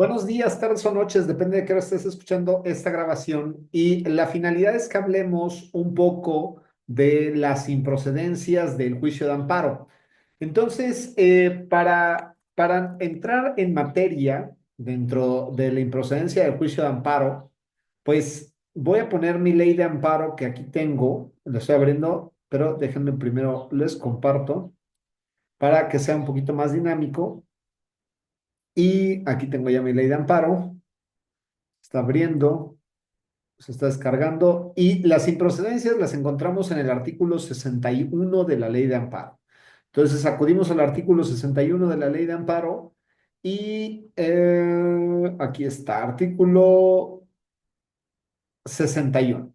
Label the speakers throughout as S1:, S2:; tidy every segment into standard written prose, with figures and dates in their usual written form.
S1: Buenos días, tardes o noches, depende de qué hora estés escuchando esta grabación. Y la finalidad es que hablemos un poco de las improcedencias del juicio de amparo. Entonces, para entrar en materia dentro de la improcedencia del juicio de amparo, pues voy a poner mi ley de amparo que aquí tengo, lo estoy abriendo, pero déjenme primero les comparto para que sea un poquito más dinámico. Y aquí tengo ya mi ley de amparo. Está abriendo, se está descargando y las improcedencias las encontramos en el artículo 61 de la Ley de Amparo. Entonces acudimos al artículo 61 de la Ley de Amparo y aquí está, artículo 61.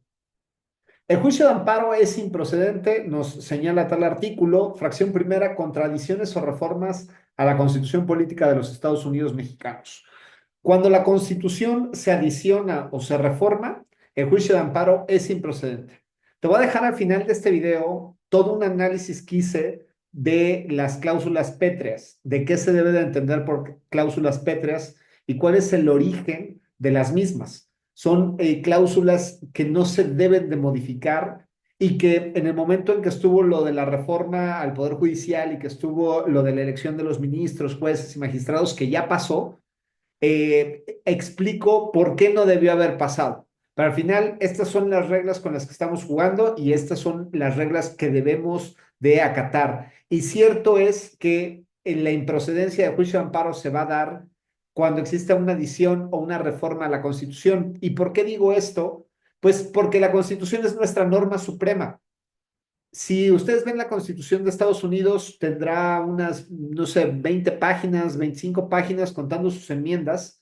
S1: El juicio de amparo es improcedente, nos señala tal artículo, fracción primera, contradicciones o reformas a la Constitución Política de los Estados Unidos Mexicanos. Cuando la Constitución se adiciona o se reforma, el juicio de amparo es improcedente. Te voy a dejar al final de este video todo un análisis que hice de las cláusulas pétreas, de qué se debe de entender por cláusulas pétreas y cuál es el origen de las mismas. Son cláusulas que no se deben de modificar y que en el momento en que estuvo lo de la reforma al Poder Judicial y que estuvo lo de la elección de los ministros, jueces y magistrados, que ya pasó, explico por qué no debió haber pasado. Pero al final, estas son las reglas con las que estamos jugando y estas son las reglas que debemos de acatar. Y cierto es que en la improcedencia de juicio de amparo se va a dar cuando exista una adición o una reforma a la Constitución. ¿Y por qué digo esto? Pues porque la Constitución es nuestra norma suprema. Si ustedes ven la Constitución de Estados Unidos, tendrá unas, no sé, 20 páginas, 25 páginas contando sus enmiendas,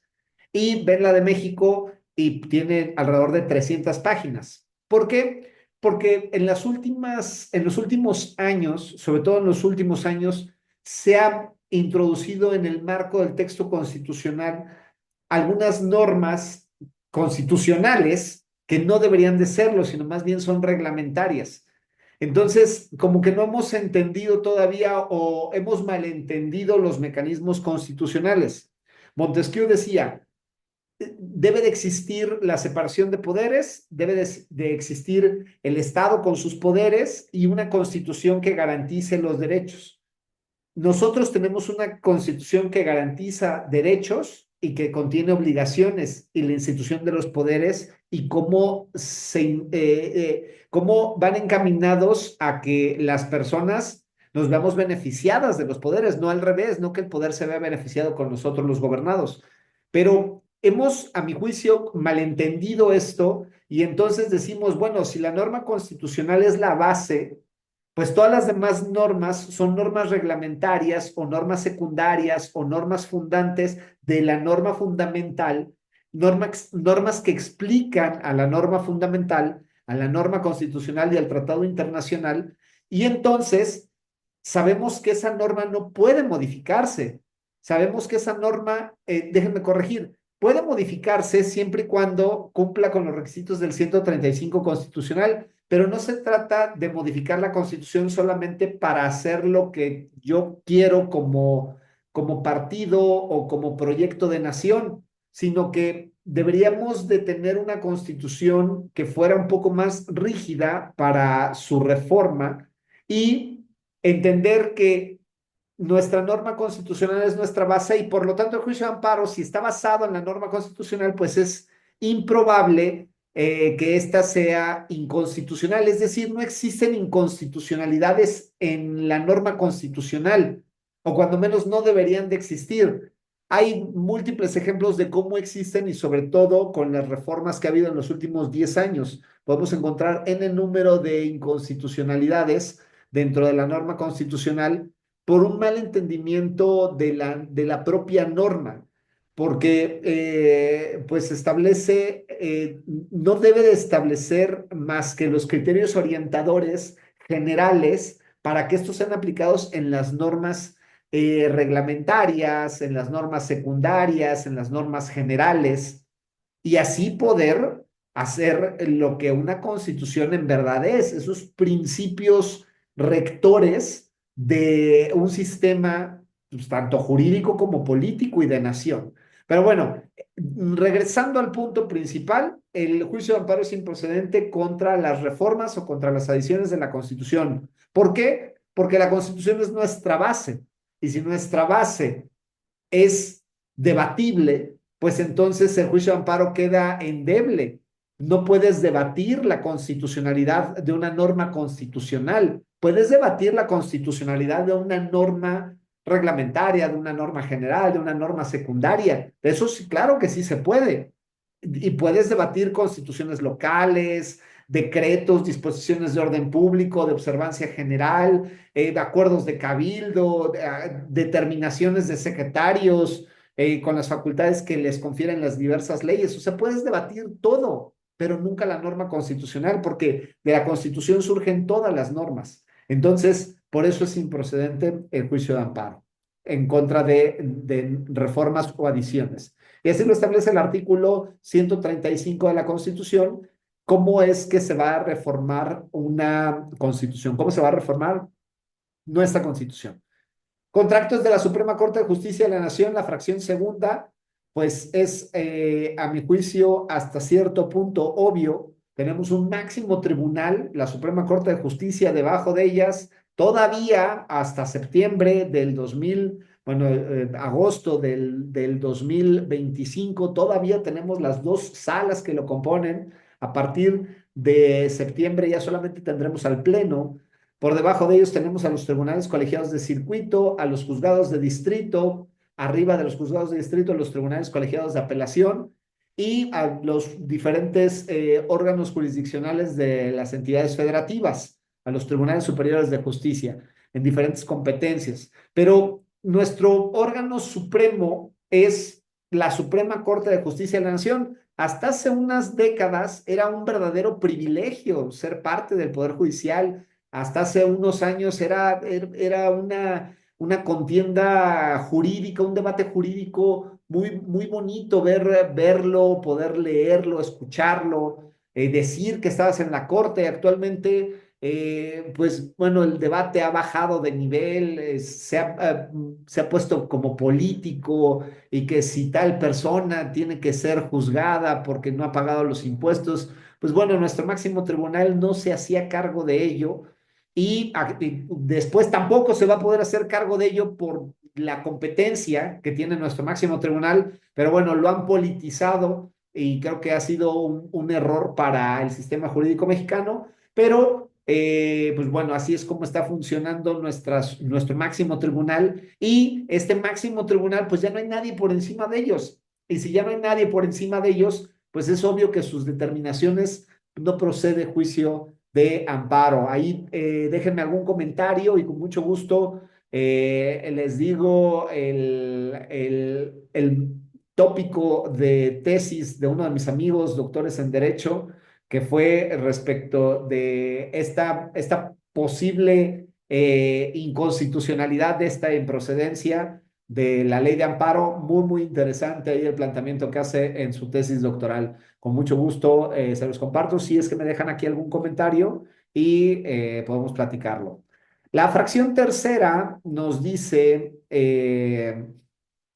S1: y ven la de México y tiene alrededor de 300 páginas. ¿Por qué? Porque en los últimos años, sobre todo en los últimos años, se ha introducido en el marco del texto constitucional algunas normas constitucionales que no deberían de serlo, sino más bien son reglamentarias. Entonces, como que no hemos entendido todavía o hemos malentendido los mecanismos constitucionales. Montesquieu decía, debe de existir la separación de poderes, debe de existir el Estado con sus poderes y una constitución que garantice los derechos. Nosotros tenemos una constitución que garantiza derechos y que contiene obligaciones y la institución de los poderes y cómo van encaminados a que las personas nos veamos beneficiadas de los poderes, no al revés, no que el poder se vea beneficiado con nosotros los gobernados. Pero hemos, a mi juicio, malentendido esto y entonces decimos, bueno, si la norma constitucional es la base, pues todas las demás normas son normas reglamentarias o normas secundarias o normas fundantes de la norma fundamental, normas que explican a la norma fundamental, a la norma constitucional y al tratado internacional, y entonces sabemos que esa norma no puede modificarse. Sabemos que esa norma, déjenme corregir, puede modificarse siempre y cuando cumpla con los requisitos del 135 constitucional, pero no se trata de modificar la Constitución solamente para hacer lo que yo quiero como partido o como proyecto de nación, sino que deberíamos de tener una Constitución que fuera un poco más rígida para su reforma y entender que nuestra norma constitucional es nuestra base y por lo tanto el juicio de amparo, si está basado en la norma constitucional, pues es improbable que ésta sea inconstitucional. Es decir, no existen inconstitucionalidades en la norma constitucional, o cuando menos no deberían de existir. Hay múltiples ejemplos de cómo existen y sobre todo con las reformas que ha habido en los últimos 10 años. Podemos encontrar en el número de inconstitucionalidades dentro de la norma constitucional por un mal entendimiento de la propia norma, porque pues establece, no debe de establecer más que los criterios orientadores generales para que estos sean aplicados en las normas reglamentarias, en las normas secundarias, en las normas generales, y así poder hacer lo que una constitución en verdad es, esos principios rectores de un sistema pues, tanto jurídico como político y de nación. Pero bueno, regresando al punto principal, el juicio de amparo es improcedente contra las reformas o contra las adiciones de la Constitución. ¿Por qué? Porque la Constitución es nuestra base. Y si nuestra base es debatible, pues entonces el juicio de amparo queda endeble. No puedes debatir la constitucionalidad de una norma constitucional. Puedes debatir la constitucionalidad de una norma reglamentaria, de una norma general, de una norma secundaria. Eso sí, claro que sí se puede. Y puedes debatir constituciones locales, decretos, disposiciones de orden público, de observancia general, acuerdos de cabildo, determinaciones de secretarios, con las facultades que les confieren las diversas leyes. O sea, puedes debatir todo, pero nunca la norma constitucional, porque de la Constitución surgen todas las normas. Entonces, por eso es improcedente el juicio de amparo en contra de reformas o adiciones. Y así lo establece el artículo 135 de la Constitución. ¿Cómo es que se va a reformar una constitución? ¿Cómo se va a reformar nuestra constitución? Contratos de la Suprema Corte de Justicia de la Nación, la fracción segunda, pues es, a mi juicio, hasta cierto punto obvio. Tenemos un máximo tribunal, la Suprema Corte de Justicia, debajo de ellas, todavía hasta septiembre del 2000, bueno, agosto del 2025, todavía tenemos las dos salas que lo componen. A partir de septiembre ya solamente tendremos al Pleno. Por debajo de ellos tenemos a los tribunales colegiados de circuito, a los juzgados de distrito, arriba de los juzgados de distrito, los tribunales colegiados de apelación y a los diferentes órganos jurisdiccionales de las entidades federativas, a los tribunales superiores de justicia, en diferentes competencias. Pero nuestro órgano supremo es la Suprema Corte de Justicia de la Nación. Hasta hace unas décadas era un verdadero privilegio ser parte del Poder Judicial. Hasta hace unos años era una contienda jurídica, un debate jurídico muy, muy bonito verlo, poder leerlo, escucharlo, decir que estabas en la corte. Actualmente, pues bueno, el debate ha bajado de nivel, se ha puesto como político y que si tal persona tiene que ser juzgada porque no ha pagado los impuestos, pues bueno, nuestro máximo tribunal no se hacía cargo de ello y después tampoco se va a poder hacer cargo de ello por la competencia que tiene nuestro máximo tribunal, pero bueno, lo han politizado y creo que ha sido un error para el sistema jurídico mexicano, pero pues bueno, así es como está funcionando nuestro máximo tribunal y este máximo tribunal pues ya no hay nadie por encima de ellos. Y si ya no hay nadie por encima de ellos, pues es obvio que sus determinaciones no procede juicio de amparo. Ahí déjenme algún comentario y con mucho gusto les digo el tópico de tesis de uno de mis amigos, doctores en Derecho, que fue respecto de esta posible inconstitucionalidad de esta improcedencia de la ley de amparo. Muy, muy interesante ahí el planteamiento que hace en su tesis doctoral. Con mucho gusto se los comparto si es que me dejan aquí algún comentario y podemos platicarlo. La fracción tercera nos dice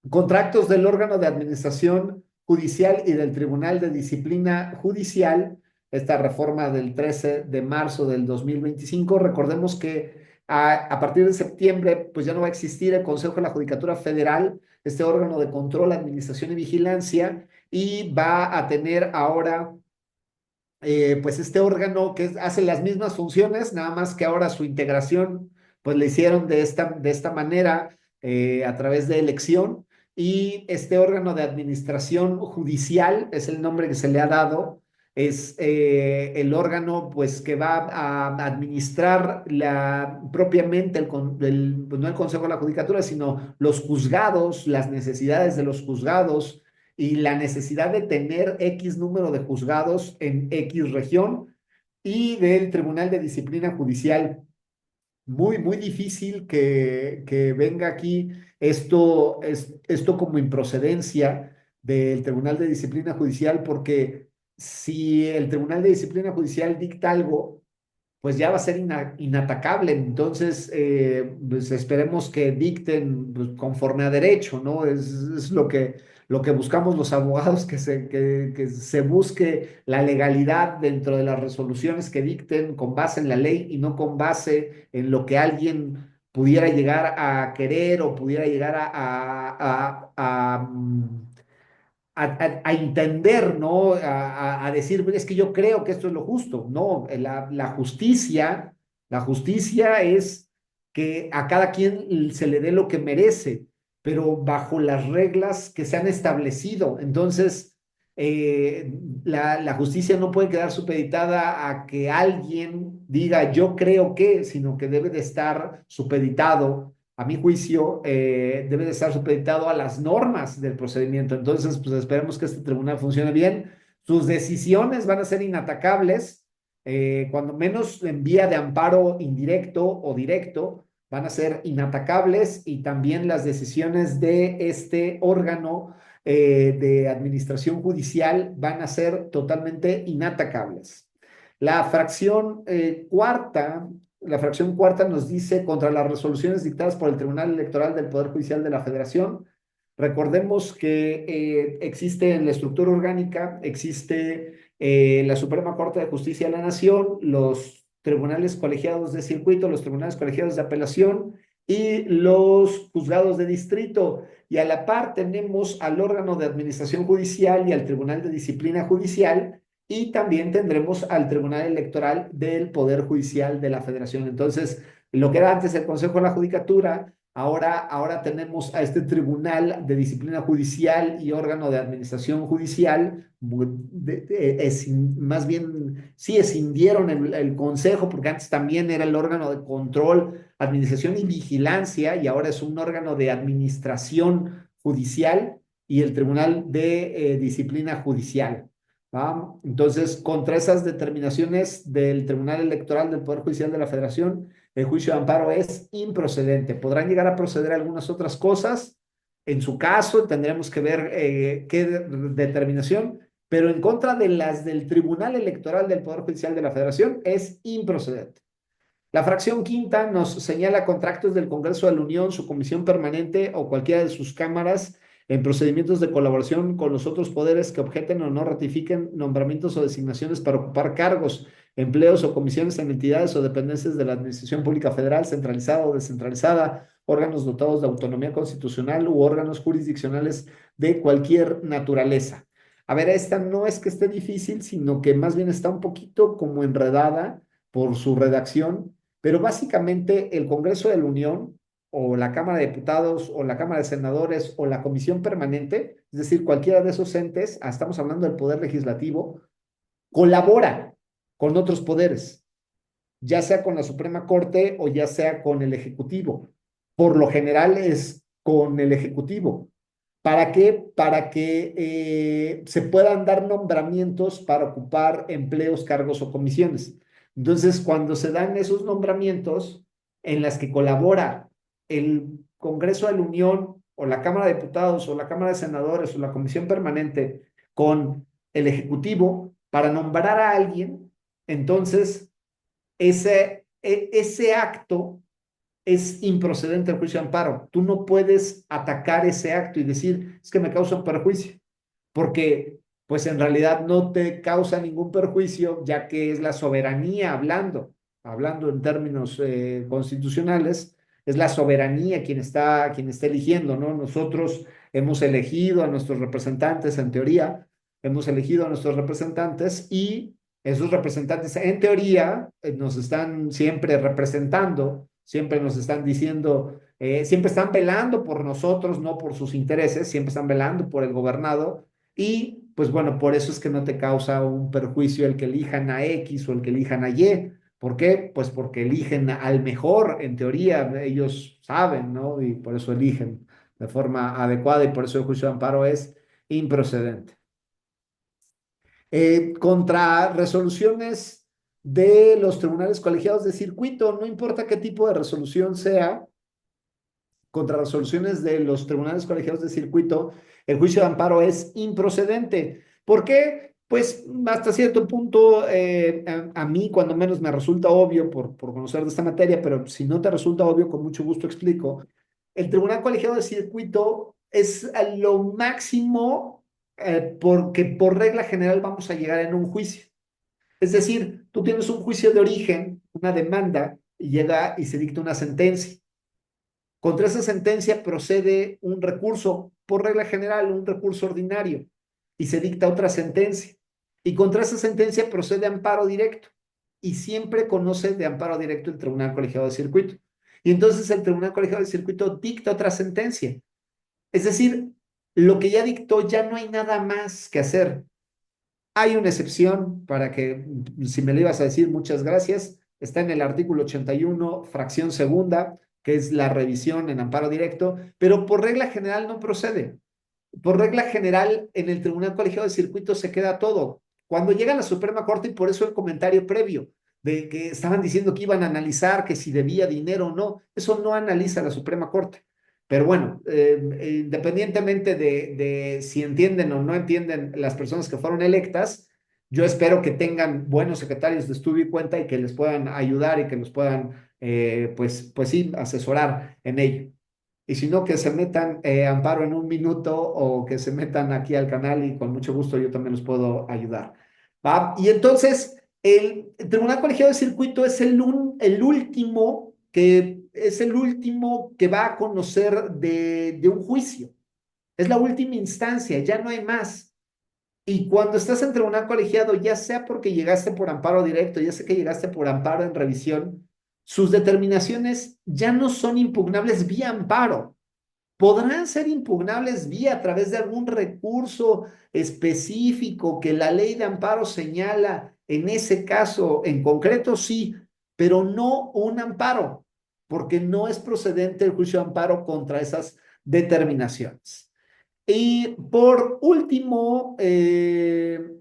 S1: contratos del órgano de administración judicial y del Tribunal de Disciplina Judicial, esta reforma del 13 de marzo del 2025. Recordemos que a partir de septiembre, pues ya no va a existir el Consejo de la Judicatura Federal, este órgano de control, administración y vigilancia, y va a tener ahora pues este órgano que hace las mismas funciones, nada más que ahora su integración, pues le hicieron de esta manera a través de elección. Y este órgano de administración judicial es el nombre que se le ha dado, es el órgano pues que va a administrar propiamente pues, no el Consejo de la Judicatura, sino los juzgados, las necesidades de los juzgados y la necesidad de tener X número de juzgados en X región y del Tribunal de Disciplina Judicial. Muy, muy difícil que venga aquí esto como improcedencia del Tribunal de Disciplina Judicial, porque si el Tribunal de Disciplina Judicial dicta algo, pues ya va a ser inatacable. Entonces, pues esperemos que dicten pues, conforme a derecho, ¿no? Es lo que buscamos los abogados, que se busque la legalidad dentro de las resoluciones que dicten con base en la ley y no con base en lo que alguien pudiera llegar a querer o pudiera llegar a entender, ¿no? A decir, es que yo creo que esto es lo justo. No, la justicia es que a cada quien se le dé lo que merece, pero bajo las reglas que se han establecido. Entonces, eh, la justicia no puede quedar supeditada a que alguien diga yo creo que, sino que debe de estar supeditado a mi juicio, debe de estar supeditado a las normas del procedimiento. Entonces, pues esperemos que este tribunal funcione bien. Sus decisiones van a ser inatacables, cuando menos en vía de amparo indirecto o directo, van a ser inatacables y también las decisiones de este órgano de administración judicial van a ser totalmente inatacables. La fracción cuarta La fracción cuarta nos dice contra las resoluciones dictadas por el Tribunal Electoral del Poder Judicial de la Federación. Recordemos que existe en la estructura orgánica, existe la Suprema Corte de Justicia de la Nación, los tribunales colegiados de circuito, los tribunales colegiados de apelación y los juzgados de distrito. Y a la par tenemos al órgano de administración judicial y al Tribunal de Disciplina Judicial, y también tendremos al Tribunal Electoral del Poder Judicial de la Federación. Entonces, lo que era antes el Consejo de la Judicatura, ahora tenemos a este Tribunal de Disciplina Judicial y órgano de administración judicial. Más bien, sí, escindieron el Consejo, porque antes también era el órgano de control, administración y vigilancia, y ahora es un órgano de administración judicial y el Tribunal de Disciplina Judicial. ¿Va? Entonces, contra esas determinaciones del Tribunal Electoral del Poder Judicial de la Federación, el juicio de amparo es improcedente. Podrán llegar a proceder algunas otras cosas. En su caso, tendremos que ver qué determinación, pero en contra de las del Tribunal Electoral del Poder Judicial de la Federación es improcedente. La fracción quinta nos señala contra actos del Congreso de la Unión, su comisión permanente o cualquiera de sus cámaras en procedimientos de colaboración con los otros poderes que objeten o no ratifiquen nombramientos o designaciones para ocupar cargos, empleos o comisiones en entidades o dependencias de la Administración Pública Federal, centralizada o descentralizada, órganos dotados de autonomía constitucional u órganos jurisdiccionales de cualquier naturaleza. A ver, esta no es que esté difícil, sino que más bien está un poquito como enredada por su redacción, pero básicamente el Congreso de la Unión o la Cámara de Diputados o la Cámara de Senadores o la Comisión Permanente, es decir, cualquiera de esos entes, estamos hablando del Poder Legislativo, colabora con otros poderes, ya sea con la Suprema Corte o ya sea con el Ejecutivo. Por lo general es con el Ejecutivo. ¿Para qué? Para que se puedan dar nombramientos para ocupar empleos, cargos o comisiones. Entonces, cuando se dan esos nombramientos en las que colabora el Congreso de la Unión o la Cámara de Diputados o la Cámara de Senadores o la Comisión Permanente con el Ejecutivo para nombrar a alguien, entonces ese acto es improcedente el juicio de amparo. Tú no puedes atacar ese acto y decir, es que me causa un perjuicio, porque pues en realidad no te causa ningún perjuicio, ya que es la soberanía hablando en términos constitucionales, es la soberanía quien está eligiendo, ¿no? Nosotros hemos elegido a nuestros representantes, en teoría, hemos elegido a nuestros representantes y esos representantes, en teoría, nos están siempre representando, siempre nos están diciendo, siempre están velando por nosotros, no por sus intereses, siempre están velando por el gobernado y pues bueno, por eso es que no te causa un perjuicio el que elijan a X o el que elijan a Y. ¿Por qué? Pues porque eligen al mejor, en teoría, ellos saben, ¿no? Y por eso eligen de forma adecuada y por eso el juicio de amparo es improcedente. Contra resoluciones de los tribunales colegiados de circuito, no importa qué tipo de resolución sea, contra resoluciones de los tribunales colegiados de circuito, el juicio de amparo es improcedente. ¿Por qué? Pues hasta cierto punto, a mí cuando menos me resulta obvio por conocer de esta materia, pero si no te resulta obvio, con mucho gusto explico. El tribunal colegiado de circuito es a lo máximo porque por regla general vamos a llegar en un juicio. Es decir, tú tienes un juicio de origen, una demanda, y llega y se dicta una sentencia. Contra esa sentencia procede un recurso, por regla general, un recurso ordinario, y se dicta otra sentencia. Y contra esa sentencia procede amparo directo, y siempre conoce de amparo directo el Tribunal Colegiado de Circuito. Y entonces el Tribunal Colegiado de Circuito dicta otra sentencia. Es decir, lo que ya dictó ya no hay nada más que hacer. Hay una excepción para que, si me lo ibas a decir, muchas gracias. Está en el artículo 81, fracción segunda, que es la revisión en amparo directo, pero por regla general no procede. Por regla general, en el Tribunal Colegiado de Circuito se queda todo. Cuando llega a la Suprema Corte, y por eso el comentario previo de que estaban diciendo que iban a analizar que si debía dinero o no, eso no analiza la Suprema Corte. Pero bueno, independientemente de si entienden o no entienden las personas que fueron electas, yo espero que tengan buenos secretarios de estudio y cuenta y que les puedan ayudar y que los puedan, pues sí, asesorar en ello. Y si no, que se metan Amparo en un minuto o que se metan aquí al canal y con mucho gusto yo también los puedo ayudar. ¿Va? Y entonces, el Tribunal Colegiado de Circuito es el último que va a conocer de un juicio. Es la última instancia, ya no hay más. Y cuando estás en tribunal colegiado, ya sea porque llegaste por amparo directo, ya sea que llegaste por amparo en revisión, sus determinaciones ya no son impugnables vía amparo. Podrán ser impugnables vía a través de algún recurso específico que la ley de amparo señala. En ese caso, en concreto, sí, pero no un amparo, porque no es procedente el juicio de amparo contra esas determinaciones. Y por último,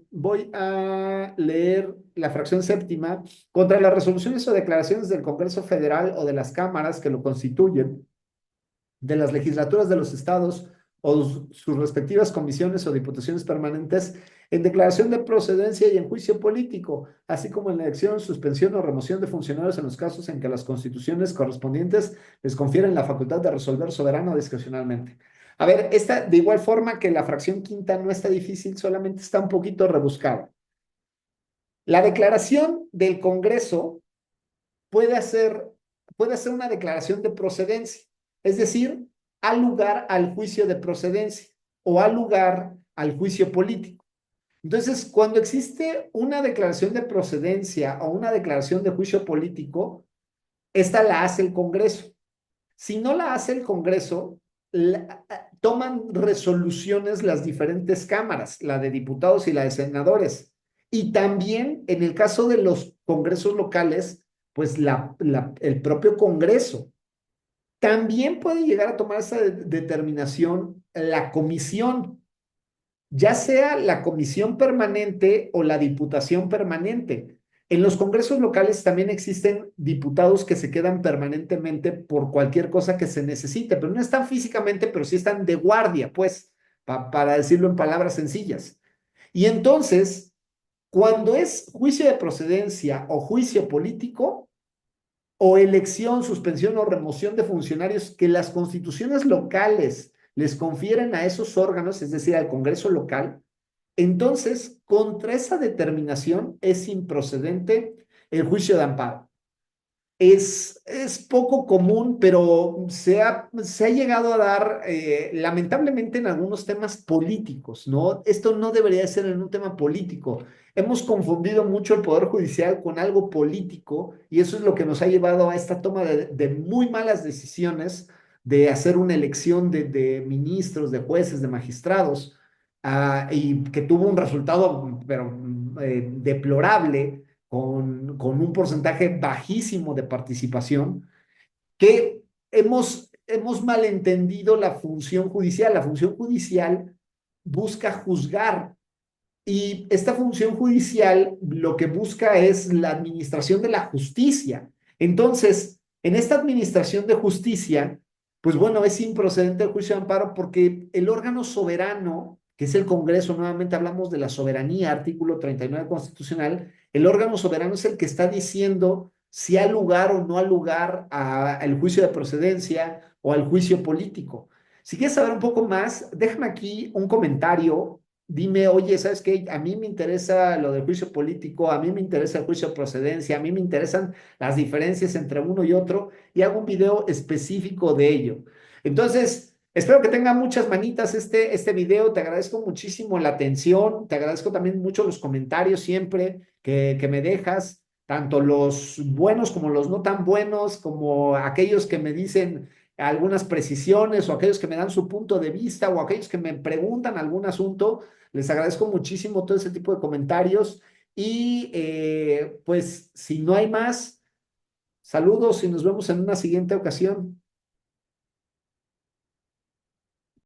S1: voy a leer la fracción séptima. Contra las resoluciones o declaraciones del Congreso Federal o de las cámaras que lo constituyen, de las legislaturas de los estados o sus respectivas comisiones o diputaciones permanentes en declaración de procedencia y en juicio político, así como en la elección, suspensión o remoción de funcionarios en los casos en que las constituciones correspondientes les confieren la facultad de resolver soberana o discrecionalmente. A ver, esta de igual forma que la fracción quinta no está difícil, solamente está un poquito rebuscada. La declaración del Congreso puede hacer, puede hacer una declaración de procedencia, es decir, al lugar al juicio de procedencia o al lugar al juicio político. Entonces, cuando existe una declaración de procedencia o una declaración de juicio político, esta la hace el Congreso. Si no la hace el Congreso, toman resoluciones las diferentes cámaras, la de diputados y la de senadores. Y también en el caso de los congresos locales, pues el propio Congreso. También puede llegar a tomar esa determinación la comisión, ya sea la comisión permanente o la diputación permanente. En los congresos locales también existen diputados que se quedan permanentemente por cualquier cosa que se necesite, pero no están físicamente, pero sí están de guardia, pues, para decirlo en palabras sencillas. Y entonces, cuando es juicio de procedencia o juicio político, o elección, suspensión o remoción de funcionarios que las constituciones locales les confieren a esos órganos, es decir, al Congreso local, entonces, contra esa determinación es improcedente el juicio de amparo. Es poco común, pero se ha llegado a dar, lamentablemente, en algunos temas políticos, ¿no? Esto no debería ser en un tema político. Hemos confundido mucho el Poder Judicial con algo político y eso es lo que nos ha llevado a esta toma de muy malas decisiones de hacer una elección de ministros, de jueces, de magistrados, y que tuvo un resultado, pero deplorable con un porcentaje bajísimo de participación, que hemos malentendido la función judicial. La función judicial busca juzgar y esta función judicial lo que busca es la administración de la justicia. Entonces, en esta administración de justicia, pues bueno, es improcedente el juicio de amparo porque el órgano soberano, que es el Congreso, nuevamente hablamos de la soberanía, artículo 39 constitucional, el órgano soberano es el que está diciendo si ha lugar o no ha lugar al juicio de procedencia o al juicio político. Si quieres saber un poco más, déjame aquí un comentario. Dime, oye, ¿sabes qué? A mí me interesa lo del juicio político, a mí me interesa el juicio de procedencia, a mí me interesan las diferencias entre uno y otro y hago un video específico de ello. Entonces, espero que tenga muchas manitas este video. Te agradezco muchísimo la atención, te agradezco también mucho los comentarios siempre que me dejas, tanto los buenos como los no tan buenos, como aquellos que me dicen algunas precisiones o aquellos que me dan su punto de vista o aquellos que me preguntan algún asunto. Les agradezco muchísimo todo ese tipo de comentarios y pues si no hay más, saludos y nos vemos en una siguiente ocasión.